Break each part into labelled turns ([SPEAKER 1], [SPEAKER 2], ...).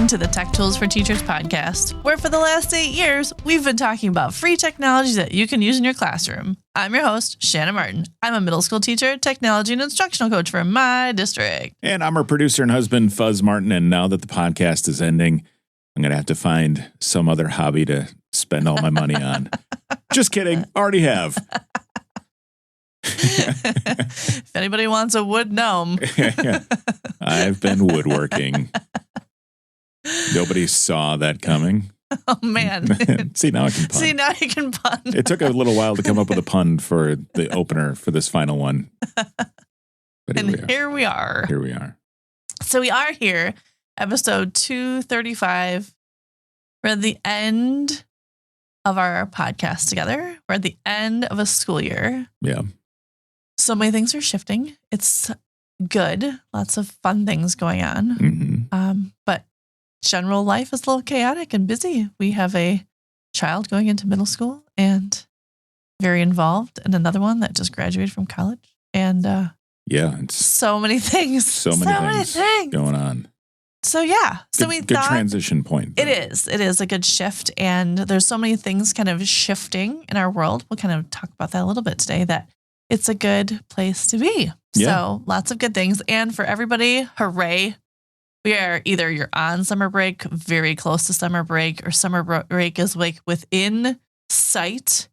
[SPEAKER 1] to the Tech Tools for Teachers podcast, where for the last 8 years, we've been talking about free technology that you can use in your classroom. I'm your host, Shanna Martin. I'm a middle school teacher, technology and instructional coach for my district.
[SPEAKER 2] And I'm our producer and husband, Fuzz Martin. And now that the podcast is ending, I'm going to have to find some other hobby to spend all my money on. Just kidding. Already have.
[SPEAKER 1] If anybody wants a wood gnome.
[SPEAKER 2] I've been woodworking. Nobody saw that coming.
[SPEAKER 1] Oh, man.
[SPEAKER 2] See, now I can pun.
[SPEAKER 1] See, now you can pun.
[SPEAKER 2] It took a little while to come up with a pun for the opener for this final one. But
[SPEAKER 1] here we are.
[SPEAKER 2] Here we are.
[SPEAKER 1] So we are here, episode 235. We're at the end of our podcast together. We're at the end of a school year.
[SPEAKER 2] Yeah.
[SPEAKER 1] So many things are shifting. It's good. Lots of fun things going on.
[SPEAKER 2] Mm-hmm.
[SPEAKER 1] But general life is a little chaotic and busy. We have a child going into middle school and very involved, and another one that just graduated from college. And
[SPEAKER 2] it's
[SPEAKER 1] so many things.
[SPEAKER 2] So many things going on.
[SPEAKER 1] So yeah. So
[SPEAKER 2] good,
[SPEAKER 1] we
[SPEAKER 2] good
[SPEAKER 1] thought
[SPEAKER 2] transition point.
[SPEAKER 1] Though. It is a good shift. And there's so many things kind of shifting in our world. We'll kind of talk about that a little bit today, that it's a good place to be.
[SPEAKER 2] Yeah.
[SPEAKER 1] So lots of good things. And for everybody, hooray. We are either you're on summer break, very close to summer break, or summer break is like within sight.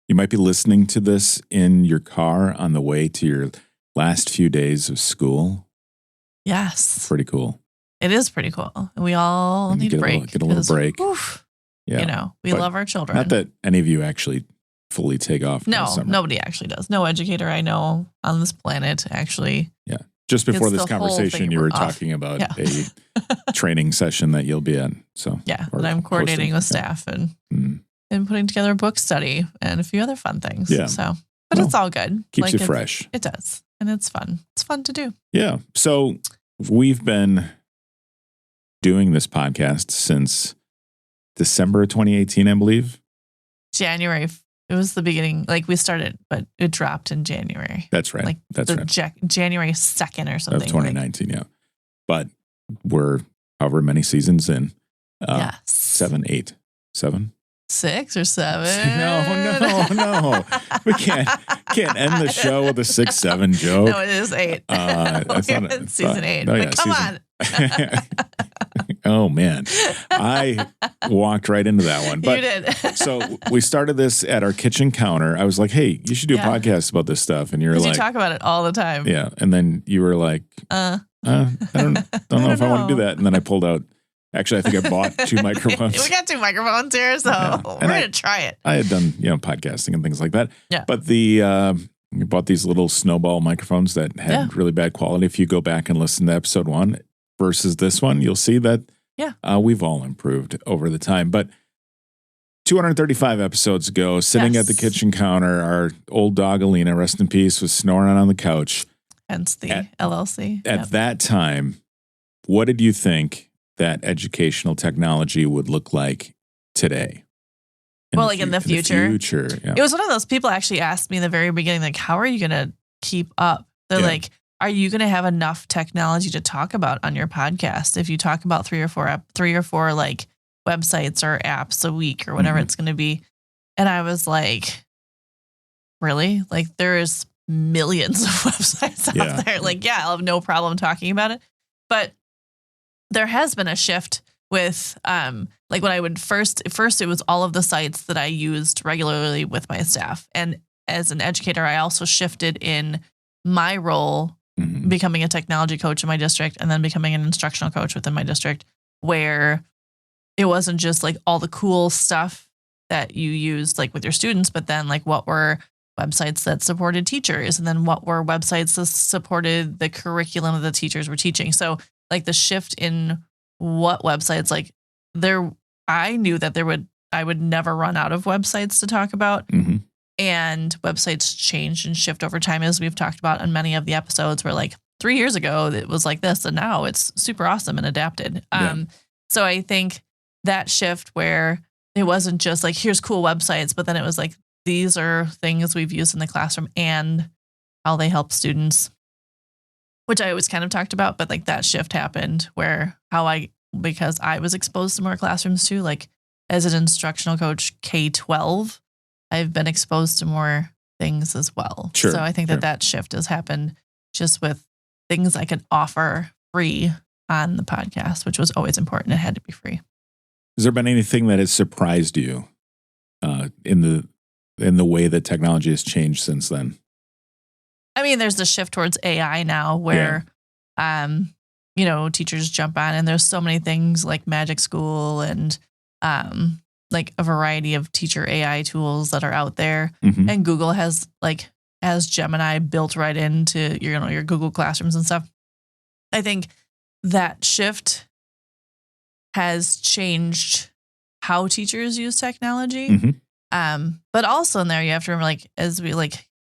[SPEAKER 2] You might be listening to this in your car on the way to your last few days of school.
[SPEAKER 1] Yes.
[SPEAKER 2] Pretty cool.
[SPEAKER 1] It is pretty cool. We all need a break.
[SPEAKER 2] Get a little break.
[SPEAKER 1] Oof,
[SPEAKER 2] yeah.
[SPEAKER 1] We love our children.
[SPEAKER 2] Not that any of you actually fully take off.
[SPEAKER 1] No, nobody actually does. No educator I know on this planet actually.
[SPEAKER 2] Yeah. Just before this conversation, you were talking about a training session that you'll be in. So
[SPEAKER 1] that I'm coordinating with staff and putting together a book study and a few other fun things.
[SPEAKER 2] Yeah.
[SPEAKER 1] But it's all good.
[SPEAKER 2] Keeps you fresh.
[SPEAKER 1] It does. And it's fun. It's fun to do.
[SPEAKER 2] Yeah. So we've been doing this podcast since December of 2018, I believe.
[SPEAKER 1] January. It was the beginning. Like we started, but it dropped in January.
[SPEAKER 2] That's right.
[SPEAKER 1] Like January 2nd or something.
[SPEAKER 2] Of 2019, yeah. But we're however many seasons in.
[SPEAKER 1] Yes.
[SPEAKER 2] 7, 8, 7.
[SPEAKER 1] 6 or 7.
[SPEAKER 2] No. We can't end the show with a 6, 7 joke.
[SPEAKER 1] No, it is 8. It's season 8.
[SPEAKER 2] Oh, yeah,
[SPEAKER 1] come on.
[SPEAKER 2] Oh, man. I walked right into that one. But,
[SPEAKER 1] you did.
[SPEAKER 2] So we started this at our kitchen counter. I was like, hey, you should do a podcast about this stuff. And you're like,
[SPEAKER 1] you talk about it all the time.
[SPEAKER 2] Yeah. And then you were like, I don't know if I want to do that. And then I pulled out. Actually, I think I bought 2 microphones.
[SPEAKER 1] We got 2 microphones here, so we're going to try it.
[SPEAKER 2] I had done, podcasting and things like that.
[SPEAKER 1] Yeah.
[SPEAKER 2] But we bought these little snowball microphones that had really bad quality. If you go back and listen to episode 1 versus this one, you'll see that we've all improved over the time. But 235 episodes ago, sitting at the kitchen counter, our old dog, Alina, rest in peace, was snoring on the couch.
[SPEAKER 1] Hence the LLC.
[SPEAKER 2] At that time, what did you think that educational technology would look like today?
[SPEAKER 1] In the future.
[SPEAKER 2] Yeah.
[SPEAKER 1] It was one of those people actually asked me in the very beginning, like, how are you going to keep up? They're like, are you going to have enough technology to talk about on your podcast? If you talk about 3 or 4 like websites or apps a week or whatever it's going to be. And I was like, really? Like there's millions of websites out there. Like, I'll have no problem talking about it. But there has been a shift with, like when I would first it was all of the sites that I used regularly with my staff. And as an educator, I also shifted in my role, becoming a technology coach in my district and then becoming an instructional coach within my district, where it wasn't just like all the cool stuff that you used like with your students, but then like what were websites that supported teachers and then what were websites that supported the curriculum that the teachers were teaching. So like the shift in what websites, like I knew that I would never run out of websites to talk about. And websites change and shift over time, as we've talked about on many of the episodes, where like 3 years ago it was like this and now it's super awesome and adapted. So I think that shift where it wasn't just like, here's cool websites, but then it was like, these are things we've used in the classroom and how they help students, which I always kind of talked about, but like that shift happened where how I because I was exposed to more classrooms too. Like as an instructional coach, K-12, I've been exposed to more things as well.
[SPEAKER 2] Sure,
[SPEAKER 1] so I think that shift has happened just with things I could offer free on the podcast, which was always important. It had to be free.
[SPEAKER 2] Has there been anything that has surprised you in the way that technology has changed since then?
[SPEAKER 1] I mean, there's the shift towards AI now where, teachers jump on, and there's so many things like Magic School and like a variety of teacher AI tools that are out there.
[SPEAKER 2] Mm-hmm.
[SPEAKER 1] And Google has Gemini built right into your Google Classrooms and stuff. I think that shift has changed how teachers use technology.
[SPEAKER 2] Mm-hmm.
[SPEAKER 1] But also in there, you have to remember, like, as we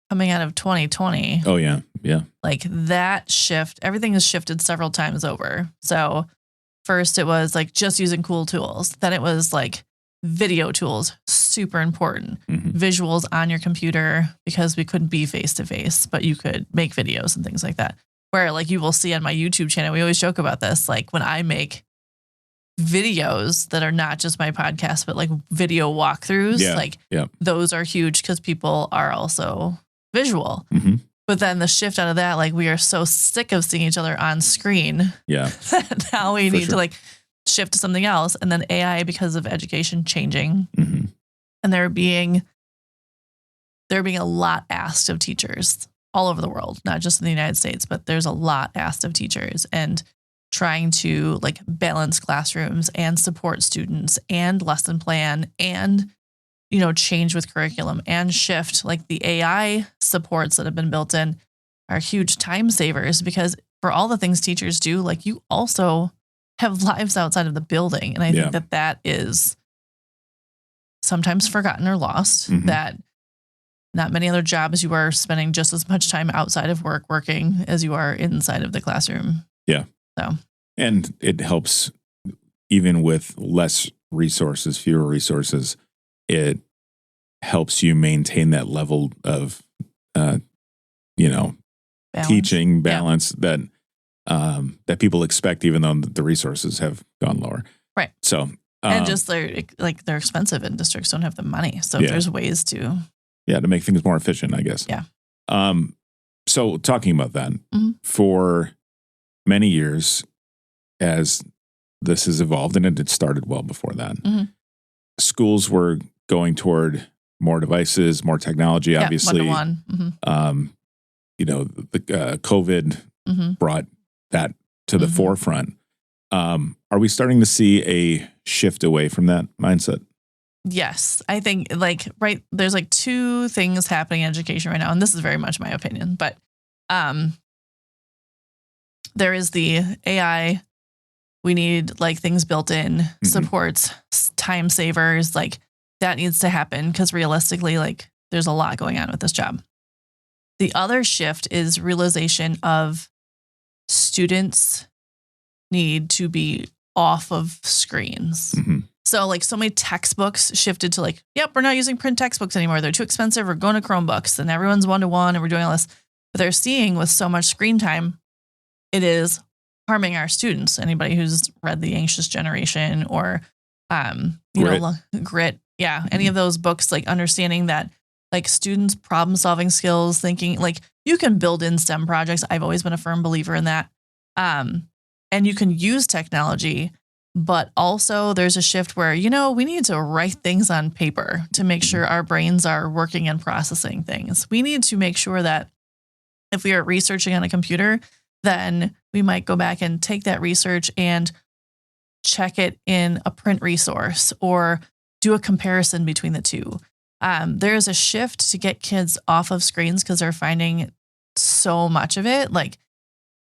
[SPEAKER 1] coming out of 2020.
[SPEAKER 2] Oh, yeah. Yeah.
[SPEAKER 1] Like that shift, everything has shifted several times over. So first it was like just using cool tools. Then it was like video tools, super important.
[SPEAKER 2] Mm-hmm.
[SPEAKER 1] Visuals on your computer because we couldn't be face to face, but you could make videos and things like that. Where like you will see on my YouTube channel, we always joke about this. Like when I make videos that are not just my podcast, but like video walkthroughs, those are huge because people are also visual.
[SPEAKER 2] Mm-hmm.
[SPEAKER 1] But then the shift out of that, like we are so sick of seeing each other on screen.
[SPEAKER 2] Yeah.
[SPEAKER 1] That now we need to like shift to something else. And then AI, because of education changing,
[SPEAKER 2] mm-hmm.
[SPEAKER 1] and there being a lot asked of teachers all over the world, not just in the United States, but there's a lot asked of teachers, and trying to like balance classrooms and support students and lesson plan and, change with curriculum and shift. Like the AI supports that have been built in are huge time savers, because for all the things teachers do, like you also have lives outside of the building. And I think that is sometimes forgotten or lost,
[SPEAKER 2] mm-hmm.
[SPEAKER 1] that not many other jobs you are spending just as much time outside of work working as you are inside of the classroom.
[SPEAKER 2] Yeah.
[SPEAKER 1] So,
[SPEAKER 2] and it helps even with less resources, fewer resources. It helps you maintain that level of, balance. Teaching balance that people expect, even though the resources have gone lower.
[SPEAKER 1] Right.
[SPEAKER 2] So,
[SPEAKER 1] and just they're expensive and districts don't have the money. So there's ways to
[SPEAKER 2] make things more efficient, I guess.
[SPEAKER 1] Yeah.
[SPEAKER 2] So talking about that,
[SPEAKER 1] mm-hmm.
[SPEAKER 2] for many years, as this has evolved, and it had started well before that,
[SPEAKER 1] mm-hmm.
[SPEAKER 2] schools were going toward more devices, more technology, obviously.
[SPEAKER 1] One-to-one. Mm-hmm.
[SPEAKER 2] The COVID
[SPEAKER 1] mm-hmm.
[SPEAKER 2] brought that to the
[SPEAKER 1] mm-hmm.
[SPEAKER 2] forefront. Are we starting to see a shift away from that mindset?
[SPEAKER 1] Yes. I think there's like two things happening in education right now, and this is very much my opinion, but there is the AI. We need like things built in, mm-hmm. supports, time savers, like that needs to happen, because realistically, like there's a lot going on with this job. The other shift is realization of students need to be off of screens.
[SPEAKER 2] Mm-hmm.
[SPEAKER 1] So like so many textbooks shifted to like, we're not using print textbooks anymore. They're too expensive. We're going to Chromebooks, and everyone's one-to-one, and we're doing all this. But they're seeing with so much screen time, it is harming our students. Anybody who's read The Anxious Generation or, Grit. Yeah. Any of those books, like understanding that like students' problem solving skills, thinking like you can build in STEM projects. I've always been a firm believer in that. And you can use technology, but also there's a shift where, we need to write things on paper to make sure our brains are working and processing things. We need to make sure that if we are researching on a computer, then we might go back and take that research and check it in a print resource or do a comparison between the two. There's a shift to get kids off of screens because they're finding so much of it. Like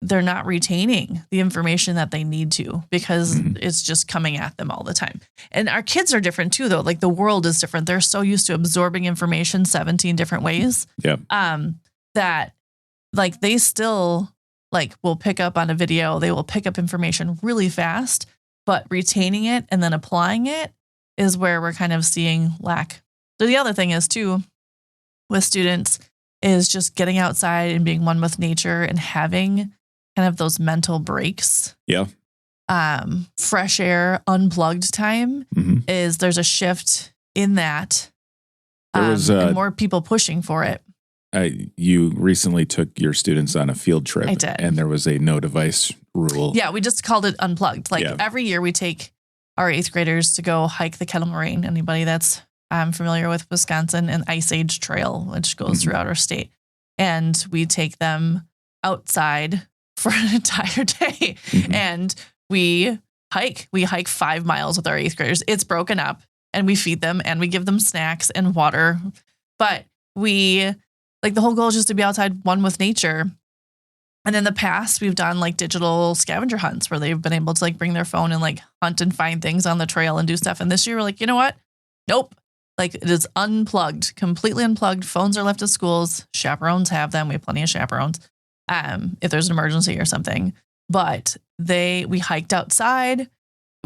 [SPEAKER 1] they're not retaining the information that they need to, because
[SPEAKER 2] mm-hmm.
[SPEAKER 1] it's just coming at them all the time. And our kids are different too, though. Like the world is different. They're so used to absorbing information 17 different ways.
[SPEAKER 2] Yeah.
[SPEAKER 1] That like they still like will pick up on a video. They will pick up information really fast, but retaining it and then applying it is where we're kind of seeing lack. So the other thing is too, with students, is just getting outside and being one with nature and having kind of those mental breaks.
[SPEAKER 2] Yeah.
[SPEAKER 1] fresh air unplugged time is there's a shift in that. There was and more people pushing for it.
[SPEAKER 2] You recently took your students on a field trip.
[SPEAKER 1] I did.
[SPEAKER 2] And there was a no device rule.
[SPEAKER 1] Yeah, we just called it unplugged. Like every year we take our 8th graders to go hike the Kettle Moraine. Anybody that's familiar with Wisconsin and Ice Age Trail, which goes throughout our state. And we take them outside for an entire day. And we hike. We hike 5 miles with our 8th graders. It's broken up and we feed them and we give them snacks and water. But the whole goal is just to be outside, one with nature. And in the past, we've done like digital scavenger hunts where they've been able to like bring their phone and like hunt and find things on the trail and do stuff. And this year we're like, you know what? Nope. Like it is unplugged, completely unplugged. Phones are left at schools. Chaperones have them. We have plenty of chaperones if there's an emergency or something. But we hiked outside.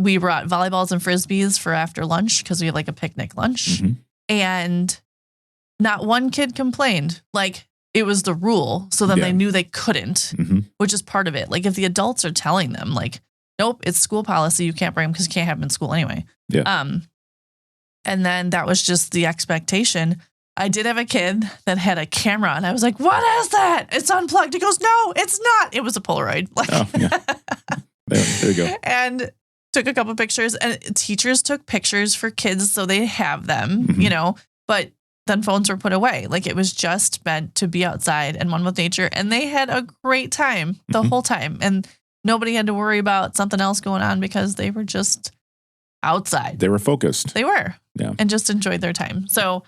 [SPEAKER 1] We brought volleyballs and frisbees for after lunch because we have like a picnic lunch. And not one kid complained. Like it was the rule. So then they knew they couldn't, which is part of it. Like if the adults are telling them like, nope, it's school policy. You can't bring them because you can't have them in school anyway. Yeah. And then that was just the expectation. I did have a kid that had a camera and I was like, what is that? It's unplugged. He goes, no, it's not. It was a Polaroid.
[SPEAKER 2] There you go.
[SPEAKER 1] And took a couple pictures and teachers took pictures for kids so they have them, but then phones were put away. Like it was just meant to be outside and one with nature. And they had a great time the whole time. And nobody had to worry about something else going on because they were just outside.
[SPEAKER 2] They were focused.
[SPEAKER 1] They were.
[SPEAKER 2] Yeah.
[SPEAKER 1] And just enjoyed their time. So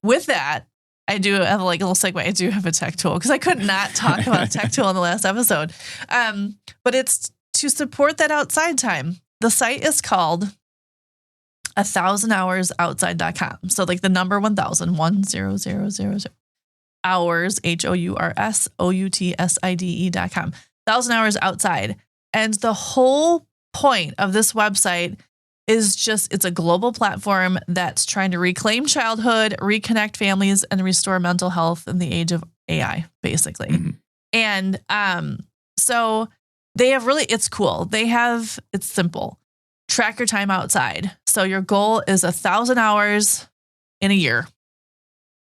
[SPEAKER 1] with that, I do have like a little segue. I do have a tech tool because I could not talk about a tech tool in the last episode. But it's to support that outside time. The site is called 1000hoursoutside.com. So like the number 1000, 10000 hours, HOURSOUTSIDE.com. 1000 Hours Outside. And the whole point of this website is just, it's a global platform that's trying to reclaim childhood, reconnect families, and restore mental health in the age of AI, basically. And so they have it's cool. It's simple. Track your time outside. So your goal is 1,000 hours in a year,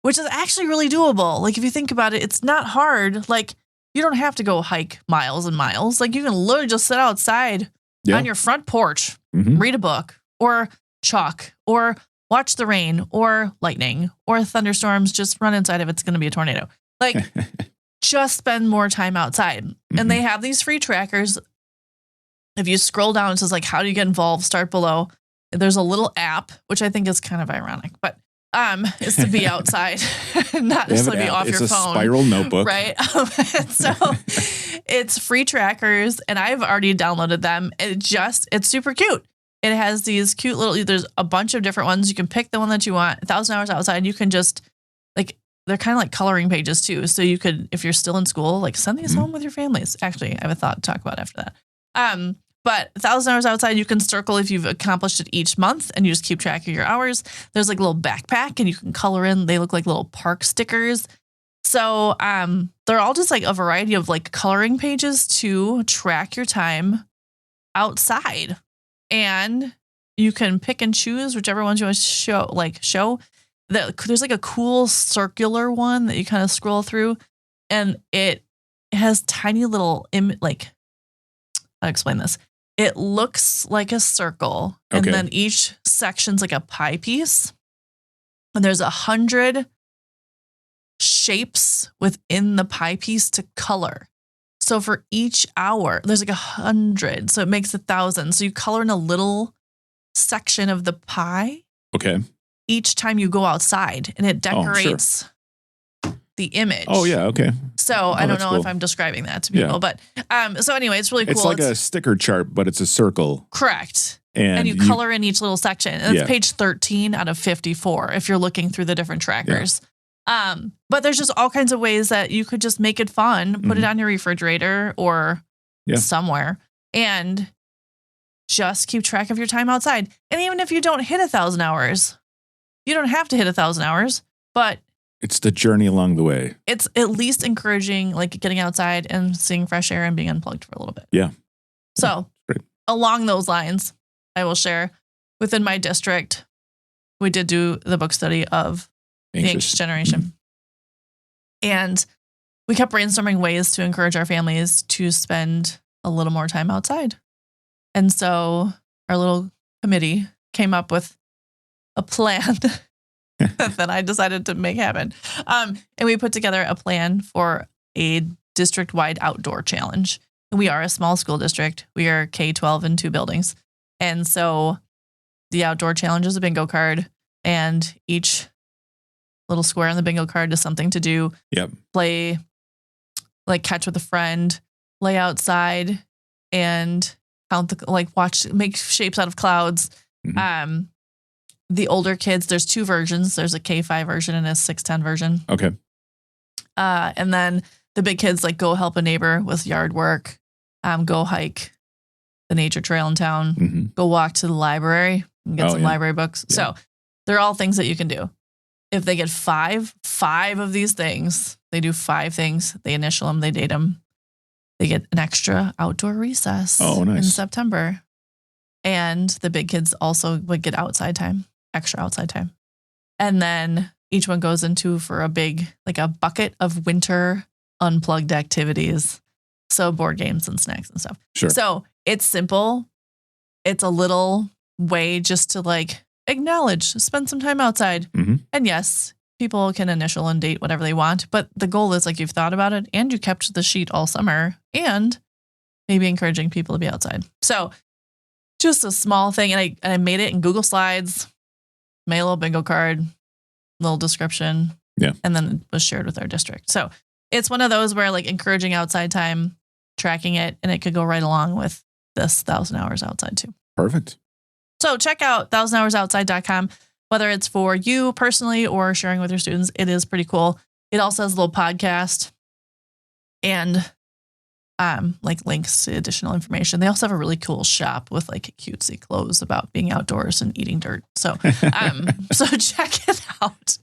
[SPEAKER 1] which is actually really doable. Like if you think about it, it's not hard. Like you don't have to go hike miles and miles. Like you can literally just sit outside on your front porch, read a book or chalk or watch the rain or lightning or thunderstorms. Just run inside if it's going to be a tornado. Like just spend more time outside. And they have these free trackers. If you scroll down, it says like, how do you get involved? Start below. There's a little app, which I think is kind of ironic, but is to be outside, not necessarily be off your phone.
[SPEAKER 2] It's a spiral notebook.
[SPEAKER 1] Right. So it's free trackers and I've already downloaded them. It's super cute. It has these cute there's a bunch of different ones. You can pick the one that you want. 1,000 Hours Outside. You can just like, they're kind of like coloring pages too. So you could, if you're still in school, like send these home with your families. Actually, I have a thought to talk about after that. But 1,000 Hours Outside, you can circle if you've accomplished it each month and you just keep track of your hours. There's like a little backpack and you can color in. They look like little park stickers. So they're all just like a variety of like coloring pages to track your time outside. And you can pick and choose whichever ones you want to show. There's like a cool circular one that you kind of scroll through. And it has tiny little I'll explain this. It looks like a circle, and then each section's like a pie piece. And there's 100 shapes within the pie piece to color. So for each hour, there's like 100. So it makes 1,000. So you color in a little section of the pie.
[SPEAKER 2] Okay.
[SPEAKER 1] Each time you go outside, and it decorates the image.
[SPEAKER 2] Oh, yeah. Okay.
[SPEAKER 1] So I don't know if I'm describing that to people, but so anyway, it's really cool.
[SPEAKER 2] It's like a sticker chart, but it's a circle.
[SPEAKER 1] Correct. And you color in each little section. And it's page 13 out of 54 if you're looking through the different trackers. But there's just all kinds of ways that you could just make it fun, put it on your refrigerator or somewhere, and just keep track of your time outside. And even if you don't hit 1,000 hours, you don't have to hit 1,000 hours, but
[SPEAKER 2] it's the journey along the way.
[SPEAKER 1] It's at least encouraging, like getting outside and seeing fresh air and being unplugged for a little bit.
[SPEAKER 2] Yeah.
[SPEAKER 1] So along those lines, I will share within my district, we did do the book study of the anxious generation. And we kept brainstorming ways to encourage our families to spend a little more time outside. And so our little committee came up with a plan that I decided to make happen. And we put together a plan for a district-wide outdoor challenge. We are a small school district. We are K-12 in 2 buildings. And so the outdoor challenge is a bingo card, and each little square on the bingo card is something to do.
[SPEAKER 2] Yep.
[SPEAKER 1] Play, like catch with a friend, lay outside and count make shapes out of clouds. Mm-hmm. The older kids, there's 2 versions. There's a K-5 version and a 6-10 version.
[SPEAKER 2] Okay.
[SPEAKER 1] And then the big kids go help a neighbor with yard work, go hike the nature trail in town,
[SPEAKER 2] mm-hmm.
[SPEAKER 1] go walk to the library and get some library books. Yeah. So they're all things that you can do. If they get five of these things, they do 5 things. They initial them, they date them. They get an extra outdoor recess in September. And the big kids also would get extra outside time. And then each one goes into for a bucket of winter unplugged activities. So board games and snacks and stuff.
[SPEAKER 2] Sure.
[SPEAKER 1] So it's simple. It's a little way just to acknowledge, spend some time outside.
[SPEAKER 2] Mm-hmm.
[SPEAKER 1] And yes, people can initial and date whatever they want. But the goal is you've thought about it and you kept the sheet all summer and maybe encouraging people to be outside. So just a small thing. And I made it in Google Slides, made a little bingo card, little description.
[SPEAKER 2] Yeah.
[SPEAKER 1] And then it was shared with our district. So it's one of those where encouraging outside time, tracking it, and it could go right along with this 1,000 hours outside too.
[SPEAKER 2] Perfect.
[SPEAKER 1] So check out 1000hoursoutside.com, whether it's for you personally or sharing with your students. It is pretty cool. It also has a little podcast and links to additional information. They also have a really cool shop with cutesy clothes about being outdoors and eating dirt. So so check it out.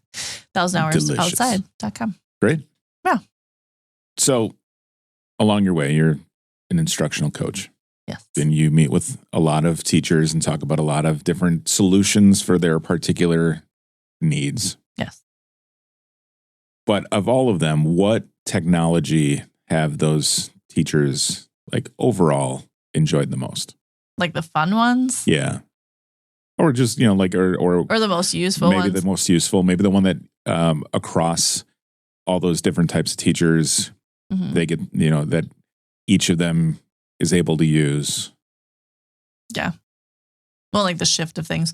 [SPEAKER 1] 1000hoursoutside.com.
[SPEAKER 2] Great.
[SPEAKER 1] Yeah.
[SPEAKER 2] So along your way, you're an instructional coach.
[SPEAKER 1] Yes.
[SPEAKER 2] Then you meet with a lot of teachers and talk about a lot of different solutions for their particular needs.
[SPEAKER 1] Yes.
[SPEAKER 2] But of all of them, what technology have those teachers overall enjoyed the most?
[SPEAKER 1] The fun ones?
[SPEAKER 2] Yeah. Or just, or
[SPEAKER 1] the most useful
[SPEAKER 2] maybe
[SPEAKER 1] ones.
[SPEAKER 2] the most useful, maybe the one that across all those different types of teachers, mm-hmm. they get, that each of them is able to use.
[SPEAKER 1] Yeah. Well, the shift of things.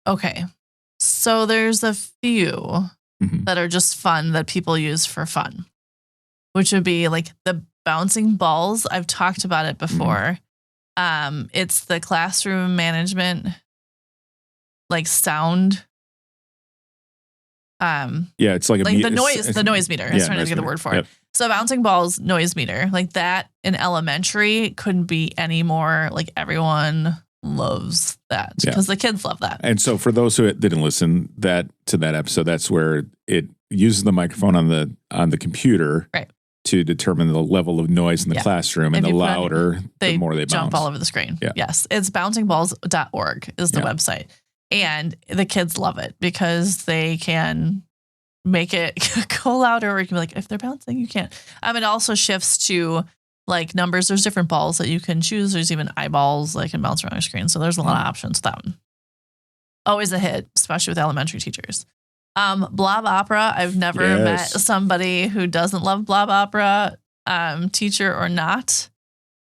[SPEAKER 1] Okay. So there's a few
[SPEAKER 2] mm-hmm.
[SPEAKER 1] that are just fun that people use for fun, which would be the bouncing balls. I've talked about it before. Mm-hmm. It's the classroom management, sound.
[SPEAKER 2] Yeah, it's the
[SPEAKER 1] noise meter. I was trying to get the word for it. So bouncing balls, noise meter, that in elementary couldn't be any more. Everyone loves that because the kids love that.
[SPEAKER 2] And so for those who didn't listen to that episode, that's where it uses the microphone on the computer,
[SPEAKER 1] right,
[SPEAKER 2] to determine the level of noise in the classroom, and the louder, the more they
[SPEAKER 1] jump
[SPEAKER 2] bounce.
[SPEAKER 1] all over the screen.
[SPEAKER 2] Yeah.
[SPEAKER 1] Yes, it's bouncingballs.org is the website. And the kids love it because they can make it go louder, or you can be if they're bouncing, you can't. It also shifts to numbers. There's different balls that you can choose. There's even eyeballs that can bounce around your screen. So there's a lot of options. That one. Always a hit, especially with elementary teachers. Blob Opera. I've never met somebody who doesn't love Blob Opera, teacher or not.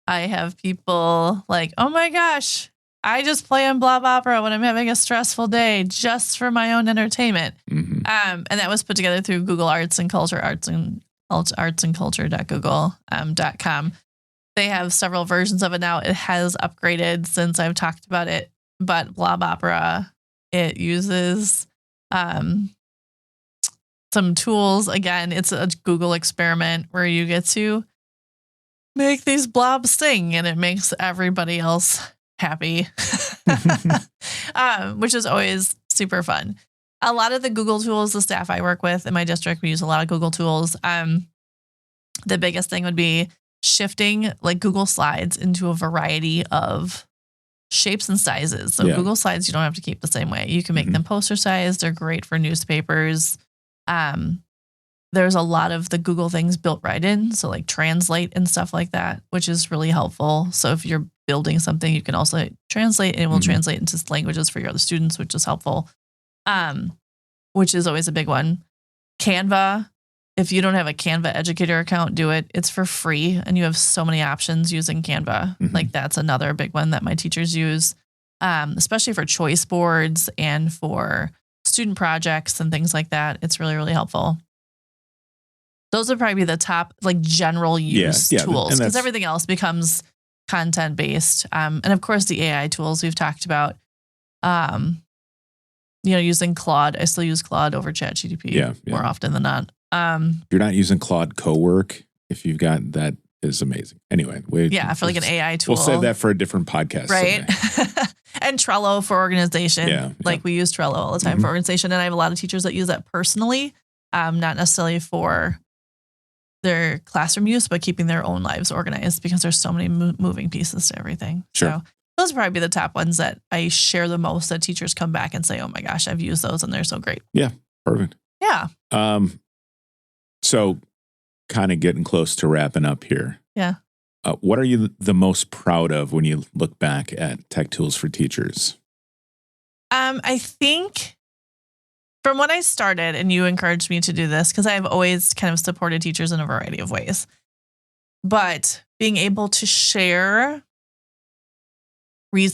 [SPEAKER 1] I have people oh my gosh, I just play on Blob Opera when I'm having a stressful day just for my own entertainment.
[SPEAKER 2] Mm-hmm.
[SPEAKER 1] And that was put together through Google Arts and Culture, artsandculture.google.com. They have several versions of it now. It has upgraded since I've talked about it, but Blob Opera, it uses some tools. Again, it's a Google experiment where you get to make these blobs sing and it makes everybody else happy, which is always super fun. A lot of the Google tools, the staff I work with in my district, we use a lot of Google tools. The biggest thing would be shifting like Google Slides into a variety of shapes and sizes. So Google Slides, you don't have to keep the same way. You can make them poster sized. They're great for newspapers. There's a lot of the Google things built right in. So like Translate and stuff like that, which is really helpful. So if you're building something, you can also translate and it will translate into languages for your other students, which is helpful. Which is always a big one. Canva. If you don't have a Canva educator account, do it. It's for free and you have so many options using Canva. Like that's another big one that my teachers use, especially for choice boards and for student projects and things like that. It's really, really helpful. Those would probably be the top like general use tools because everything else becomes content based. And of course the AI tools we've talked about, using Claude. I still use Claude over ChatGPT more often than not.
[SPEAKER 2] If you're not using Claude Co-work, if you've got that is amazing. Anyway,
[SPEAKER 1] for like an AI tool.
[SPEAKER 2] We'll save that for a different podcast.
[SPEAKER 1] Right. And Trello for organization. Like we use Trello all the time for organization. And I have a lot of teachers that use that personally, not necessarily for their classroom use, but keeping their own lives organized because there's so many moving pieces to everything.
[SPEAKER 2] Sure.
[SPEAKER 1] So those would probably be the top ones that I share the most that teachers come back and say, oh my gosh, I've used those and they're so great.
[SPEAKER 2] Yeah. Perfect.
[SPEAKER 1] Yeah.
[SPEAKER 2] So kind of getting close to wrapping up here.
[SPEAKER 1] Yeah.
[SPEAKER 2] What are you the most proud of when you look back at Tech Tools for Teachers?
[SPEAKER 1] I think from when I started, and you encouraged me to do this, because I've always kind of supported teachers in a variety of ways, but being able to share,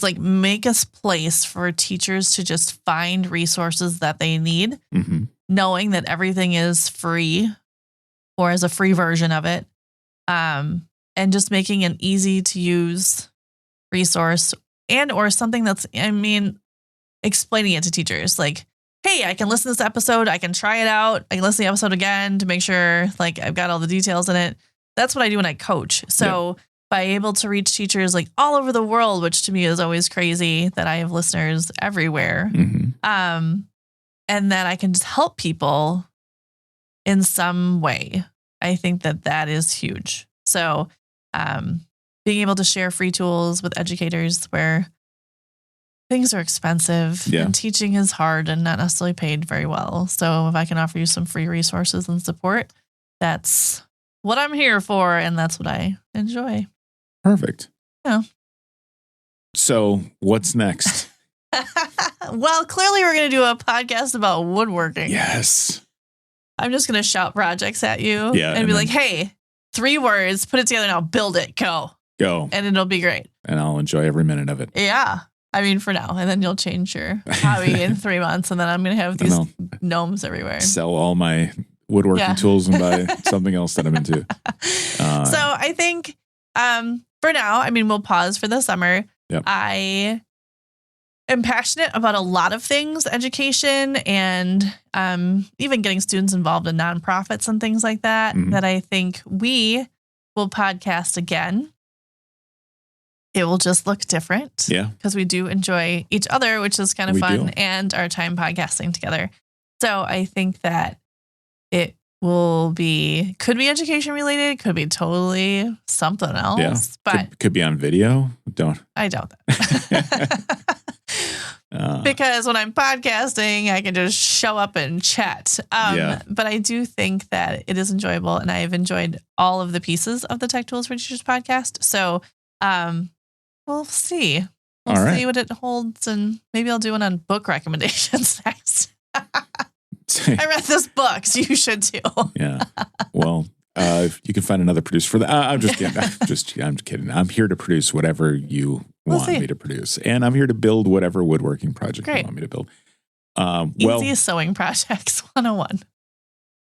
[SPEAKER 1] like make a place for teachers to just find resources that they need, knowing that everything is free or as a free version of it. And just making an easy to use resource or something that's, explaining it to teachers like, hey, I can listen to this episode. I can try it out. I can listen to the episode again to make sure like I've got all the details in it. That's what I do when I coach. So by able to reach teachers like all over the world, which to me is always crazy that I have listeners everywhere. And that I can just help people in some way. I think that is huge. So being able to share free tools with educators where things are expensive and teaching is hard and not necessarily paid very well. So if I can offer you some free resources and support, that's what I'm here for. And that's what I enjoy.
[SPEAKER 2] Perfect.
[SPEAKER 1] Yeah.
[SPEAKER 2] So what's next?
[SPEAKER 1] Well, clearly we're going to do a podcast about woodworking.
[SPEAKER 2] Yes.
[SPEAKER 1] I'm just going to shout projects at you and be like, hey, 3 words, put it together now, build it, go. And it'll be great.
[SPEAKER 2] And I'll enjoy every minute of it.
[SPEAKER 1] Yeah. For now. And then you'll change your hobby in 3 months. And then I'm going to have these gnomes everywhere.
[SPEAKER 2] Sell all my woodworking tools and buy something else that I'm into.
[SPEAKER 1] So I think for now, we'll pause for the summer.
[SPEAKER 2] Yep.
[SPEAKER 1] I am passionate about a lot of things, education and even getting students involved in nonprofits and things like that, that I think we will podcast again. It will just look different.
[SPEAKER 2] Yeah.
[SPEAKER 1] Because we do enjoy each other, which is kind of fun, and our time podcasting together. So I think that it could be education related, could be totally something else.
[SPEAKER 2] Yeah.
[SPEAKER 1] But
[SPEAKER 2] could be on video.
[SPEAKER 1] I doubt that. Because when I'm podcasting, I can just show up and chat. But I do think that it is enjoyable, and I've enjoyed all of the pieces of the Tech Tools for Teachers podcast. So we'll see. We'll see what it holds, and maybe I'll do one on book recommendations next. I read this book, so you should too.
[SPEAKER 2] Yeah. Well, you can find another producer for that. I'm just kidding. I'm just kidding. I'm here to produce whatever you want me to produce, and I'm here to build whatever woodworking project you want me to build.
[SPEAKER 1] Easy sewing projects 101.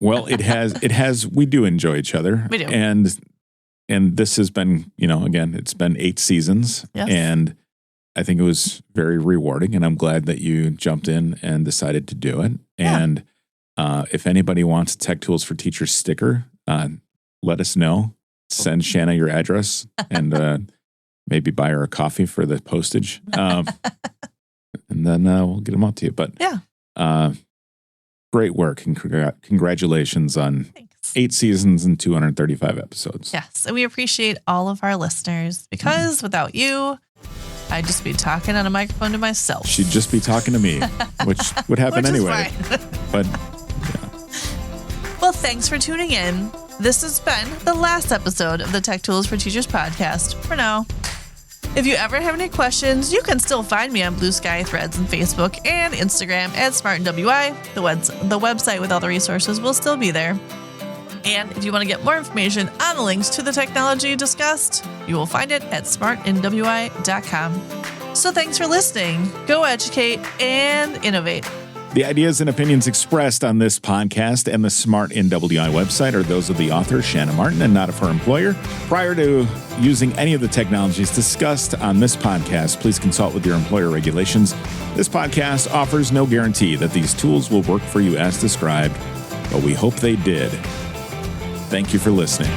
[SPEAKER 2] Well, it has. We do enjoy each other.
[SPEAKER 1] We do,
[SPEAKER 2] and this has been, again, it's been 8 seasons, and I think it was very rewarding, and I'm glad that you jumped in and decided to do it. Yeah. And if anybody wants a Tech Tools for Teachers sticker, let us know. Send Shanna your address and maybe buy her a coffee for the postage. And then we'll get them out to you. But great work and congratulations on
[SPEAKER 1] Yes.
[SPEAKER 2] 8 seasons and 235 episodes.
[SPEAKER 1] Yes. And we appreciate all of our listeners because without you, I'd just be talking on a microphone to myself.
[SPEAKER 2] She'd just be talking to me, which would happen anyway. But
[SPEAKER 1] well, thanks for tuning in. This has been the last episode of the Tech Tools for Teachers podcast for now. If you ever have any questions, you can still find me on Blue Sky, Threads, and Facebook and Instagram at SmartandWI. The website with all the resources will still be there. And if you want to get more information on the links to the technology discussed, you will find it at smartandwi.com. So thanks for listening. Go educate and innovate.
[SPEAKER 2] The ideas and opinions expressed on this podcast and the Smart NWI website are those of the author, Shanna Martin, and not of her employer. Prior to using any of the technologies discussed on this podcast, please consult with your employer regulations. This podcast offers no guarantee that these tools will work for you as described, but we hope they did. Thank you for listening.